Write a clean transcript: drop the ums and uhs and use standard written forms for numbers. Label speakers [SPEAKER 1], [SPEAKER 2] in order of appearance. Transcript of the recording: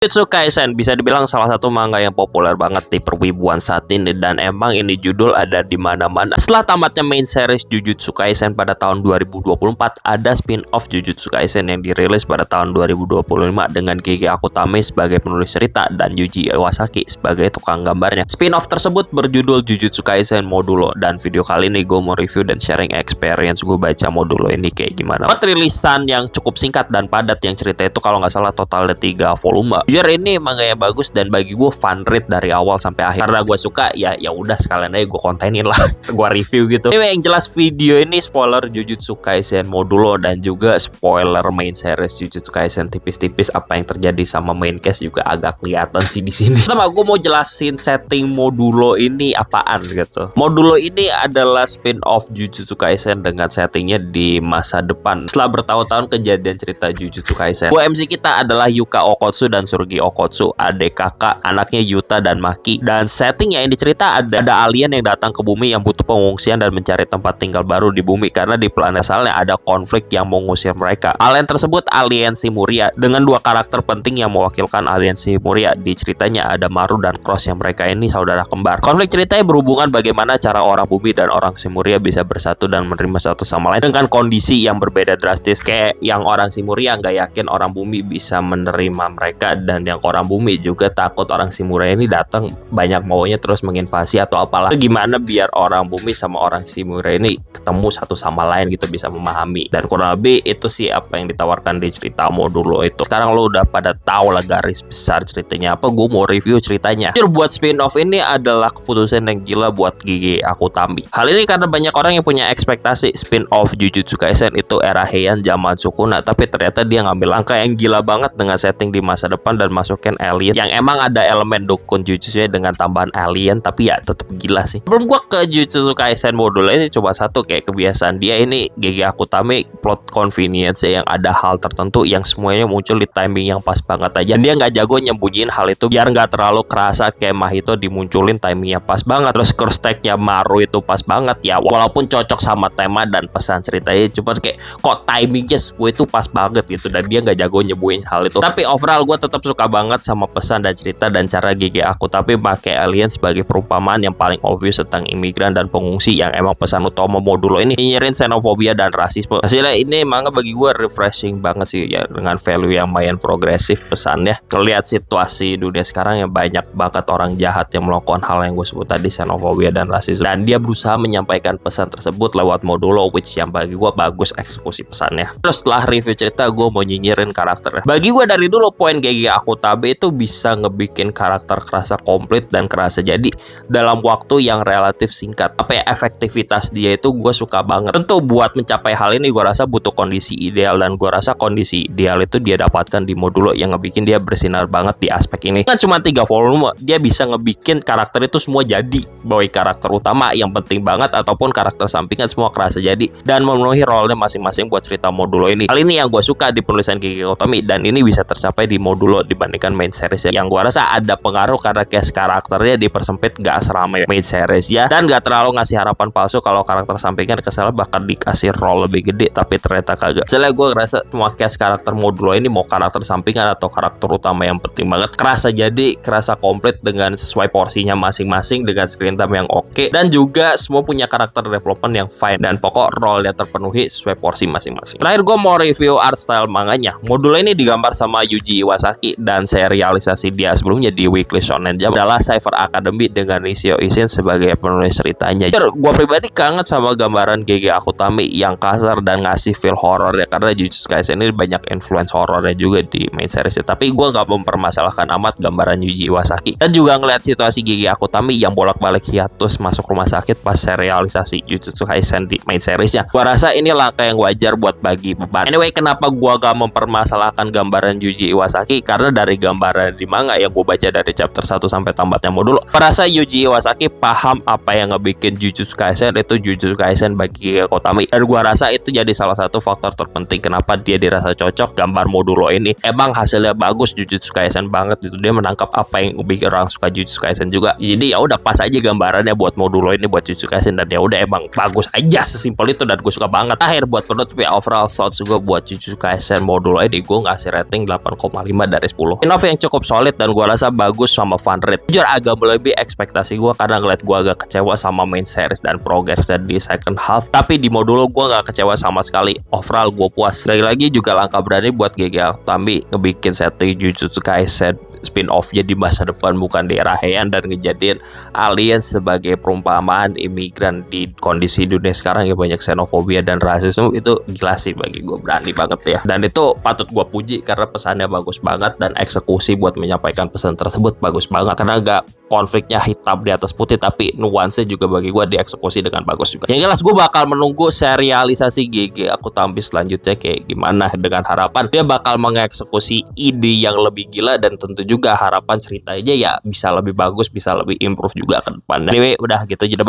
[SPEAKER 1] Jujutsu Kaisen bisa dibilang salah satu manga yang populer banget di perwibuan saat ini, dan emang ini judul ada di mana-mana. Setelah tamatnya main series Jujutsu Kaisen pada tahun 2024, ada spin-off Jujutsu Kaisen yang dirilis pada tahun 2025 dengan Gege Akutami sebagai penulis cerita dan Yuji Iwasaki sebagai tukang gambarnya. Spin-off tersebut berjudul Jujutsu Kaisen Modulo, dan video kali ini gue mau review dan sharing experience gue baca Modulo ini kayak gimana. Rilisan yang cukup singkat dan padat, yang cerita itu kalau nggak salah total ada 3 volume. Jujur ini manganya bagus dan bagi gue fun read dari awal sampai akhir. Karena gue suka ya udah sekalian aja gue kontenin lah, gue review gitu. Anyway, yang jelas video ini spoiler Jujutsu Kaisen Modulo dan juga spoiler main series Jujutsu Kaisen tipis-tipis. Apa yang terjadi sama main cast juga agak kelihatan sih di sini. Pertama gue mau jelasin setting Modulo ini apaan gitu. Modulo ini adalah spin-off Jujutsu Kaisen dengan settingnya di masa depan. Setelah bertahun-tahun kejadian cerita Jujutsu Kaisen, MC kita adalah Yuka Okotsu dan Surgi Okotsu, adik kakak anaknya Yuta dan Maki. Dan setting yang dicerita ada alien yang datang ke bumi yang butuh pengungsian dan mencari tempat tinggal baru di bumi karena di planet asalnya ada konflik yang mengusir mereka. Alien tersebut alien Simuria dengan 2 karakter penting yang mewakilkan alien Simuria. Di ceritanya ada Maru dan Cross yang mereka ini saudara kembar. Konflik ceritanya berhubungan bagaimana cara orang bumi dan orang Simuria bisa bersatu dan menerima satu sama lain dengan kondisi yang berbeda drastis. Kayak yang orang Simuria nggak yakin orang bumi bisa menerima mereka, dan yang orang bumi juga takut orang Simuria ini datang banyak maunya terus menginvasi atau apalah. Gimana biar orang bumi sama orang Simuria ini ketemu satu sama lain gitu, bisa memahami. Dan kurang lebih itu sih apa yang ditawarkan di cerita Modulo itu. Sekarang lo udah pada tahu lah garis besar ceritanya apa, gue mau review ceritanya. Jujur buat spin-off ini adalah keputusan yang gila buat Gege Akutami. Hal ini karena banyak orang yang punya ekspektasi spin-off Jujutsu Kaisen itu era Heian zaman Sukuna, tapi ternyata dia ngambil langkah yang gila banget dengan setting di masa depan dan masukin alien yang emang ada elemen dukun Jujutsu dengan tambahan alien, tapi ya tetap gila sih. Sebelum gua ke Jujutsu Kaisen Modulo ini, coba satu kayak kebiasaan dia ini Gege Akutami plot convenience yang ada hal tertentu yang semuanya muncul di timing yang pas banget aja. Dan dia nggak jago nyembunyiin hal itu biar nggak terlalu kerasa. Kayak Mahito dimunculin timingnya pas banget, terus curse tag-nya Maru itu pas banget ya, walaupun cocok sama tema dan pesan ceritanya, cuma kayak kok timingnya semua itu pas banget gitu, dan dia nggak jago nyebuin hal itu. Tapi overall gue tetap suka banget sama pesan dan cerita dan cara Gege Akutami pakai alien sebagai perumpamaan yang paling obvious tentang imigran dan pengungsi, yang emang pesan utama Modulo ini nyinyirin xenofobia dan rasisme. Hasilnya ini manga bagi gue refreshing banget sih ya, dengan value yang lumayan progresif pesannya. Ngelihat situasi dunia sekarang yang banyak banget orang jahat yang melakukan hal yang gue sebut tadi, xenofobia dan rasisme, dan dia berusaha menyampaikan pesan tersebut lewat Modulo, which yang bagi gue bagus eksekusi pesannya. Terus setelah review cerita, gue mau nyinyirin karakternya. Bagi gue dari dulu poin Gege Akutami itu bisa ngebikin karakter kerasa komplit dan kerasa jadi dalam waktu yang relatif singkat. Apa ya, efektivitas dia itu gue suka banget. Tentu buat mencapai hal ini gue rasa butuh kondisi ideal, dan gue rasa kondisi ideal itu dia dapatkan di Modulo yang ngebikin dia bersinar banget di aspek ini. Kan cuma 3 volume, dia bisa ngebikin karakter itu semua jadi, baik karakter utama yang penting banget ataupun karakter sampingan semua kerasa jadi dan memenuhi role-nya masing-masing buat cerita Modulo ini. Hal ini yang gue suka di penulisan Gege Akutami, dan ini bisa tercapai di Modulo dibandingkan main series yang gue rasa ada pengaruh karena cast karakternya dipersempit gak seramai main series ya, dan gak terlalu ngasih harapan palsu kalau karakter sampingan kesalahan bakal dikasih role lebih gede, tapi ternyata kagak. Soalnya gue ngerasa semua cast karakter Modulo ini, mau karakter sampingan atau karakter utama yang penting banget, kerasa jadi, kerasa komplit dengan sesuai porsinya masing-masing, dengan screen time yang oke, dan juga semua punya karakter development yang fine, dan pokok role yang terpenuhi sesuai porsi masing-masing. Terakhir gue mau review art style manganya. Modulo ini digambar sama Yuji Iwasaki, dan serialisasi dia sebelumnya di Weekly Shonen Jump adalah Cypher Academy dengan Nishio Ishin sebagai penulis ceritanya. Gue pribadi kangen sama gambaran Gege Akutami yang kasar dan ngasih feel horror ya, karena Jujutsu Kaisen ini banyak influence horornya juga di main series ya. Tapi gue gak mempermasalahkan amat gambaran Yuji Iwasaki, dan juga ngeliat situasi Gege Akutami yang bolak-balik hiatus masuk rumah sakit pas serialisasi Jujutsu Kaisen di main seriesnya. Gua rasa ini langkah yang wajar buat bagi beban. Anyway, kenapa gua gak mempermasalahkan gambaran Yuji Iwasaki? Karena dari gambaran di manga yang gua baca dari chapter 1 sampai tamatnya Modulo, merasa Yuji Iwasaki paham apa yang ngebikin Jujutsu Kaisen itu Jujutsu Kaisen bagi Gege Akutami, dan gua rasa itu jadi salah satu faktor terpenting kenapa dia dirasa cocok gambar Modulo ini. Emang hasilnya bagus, Jujutsu Kaisen banget gitu, dia menangkap apa yang bikin orang suka Jujutsu Kaisen juga. Jadi ya udah pas aja gambarannya buat Modulo ini buat Jujutsu Kaisen, dan ya udah emang bagus aja, sesimpel itu, dan gue suka banget. Akhir buat penutup ya, overall thoughts gue buat Jujutsu Kaisen Modulo ini gue ngasih rating 8,5 dari 10. Spin-off yang cukup solid dan gua rasa bagus sama fun rate. Jujur agak melebihi ekspektasi gua karena ngeliat gua agak kecewa sama main series dan progress di second half. Tapi di modulo gua nggak kecewa sama sekali. Overall gua puas. Lagi-lagi juga langkah berani buat GG Akutami ngebikin setting Jujutsu Kaisen spin-off-nya di masa depan, bukan di era Heian, dan ngejadiin alien sebagai perumpamaan imigran di kondisi dunia sekarang yang banyak xenofobia dan rasisme. Itu gila sih bagi gue, berani banget ya, dan itu patut gue puji karena pesannya bagus banget dan eksekusi buat menyampaikan pesan tersebut bagus banget, karena gak konfliknya hitam di atas putih tapi nuansa juga bagi gue dieksekusi dengan bagus juga. Yang jelas gue bakal menunggu serialisasi GG Akutami selanjutnya kayak gimana, dengan harapan dia bakal mengeksekusi ide yang lebih gila, dan tentu juga harapan ceritanya ya bisa lebih bagus, bisa lebih improve juga ke depannya. Anyway, udah gitu aja. Bye.